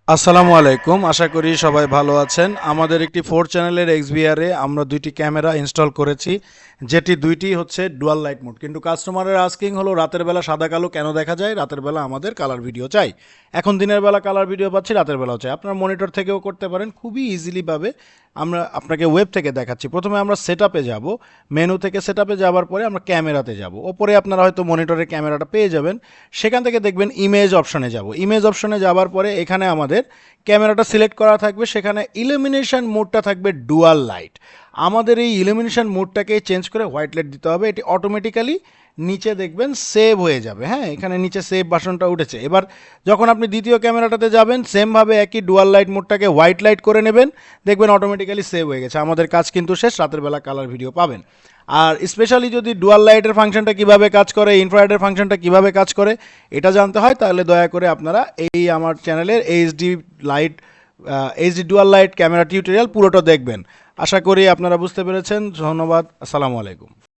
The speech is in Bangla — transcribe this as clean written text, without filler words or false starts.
আসসালামু আলাইকুম, আশা করি সবাই ভালো আছেন। আমাদের একটি 4 চ্যানেলের এক্সবিআরে আমরা দুইটি ক্যামেরা ইনস্টল করেছি, যেটি দুইটি হচ্ছে ডুয়াল লাইট মোড। কিন্তু কাস্টমারের আস্কিং হলো রাতের বেলা সাদা কালো কেন দেখা যায়, রাতের বেলা আমাদের কালার ভিডিও চাই। এখন দিনের বেলা কালার ভিডিও পাচ্ছি, রাতের বেলাও চাই। আপনার মনিটর থেকেও করতে পারেন খুবই ইজিলি ভাবে। আমরা আপনাকে ওয়েব থেকে দেখাচ্ছি। প্রথমে আমরা সেটআপে যাব, মেনু থেকে সেটআপে যাওয়ার পরে আমরা ক্যামেরাতে যাব। ওপরে আপনারা হয়তো মনিটরের ক্যামেরাটা পেয়ে যাবেন, সেখান থেকে দেখবেন ইমেজ অপশনে যাব। ইমেজ অপশনে যাওয়ার পরে এখানে আমাদের ক্যামেরাটা সিলেক্ট করা থাকবে, সেখানে ইলুমিনেশন মোডটা থাকবে ডুয়াল লাইট। আমাদের এই ইলুমিনেশন মোডটাকে চেঞ্জ করে হোয়াইট লাইট দিতে হবে। এটি অটোমেটিক্যালি নিচে দেখবেন সেভ হয়ে যাবে। হ্যাঁ, এখানে নিচে সেভ বাটনটা উঠেছে। এবার যখন আপনি দ্বিতীয় ক্যামেরাটাতে যাবেন, সেমভাবে একই ডুয়াল লাইট মোডটাকে হোয়াইট লাইট করে নেবেন, দেখবেন অটোমেটিক্যালি সেভ হয়ে গেছে। আমাদের কাজ কিন্তু শেষ, রাতের বেলা কালার ভিডিও পাবেন। আর স্পেশালি যদি ডুয়াল লাইটের ফাংশনটা কিভাবে কাজ করে, ইনফ্রারেডের ফাংশনটা কিভাবে কাজ করে এটা জানতে হয়, তাহলে দয়া করে আপনারা এই আমার চ্যানেলের HD dual light camera tutorial পুরোটা দেখবেন। আশা করি আপনারা বুঝতে পেরেছেন। ধন্যবাদ। আসসালামু আলাইকুম।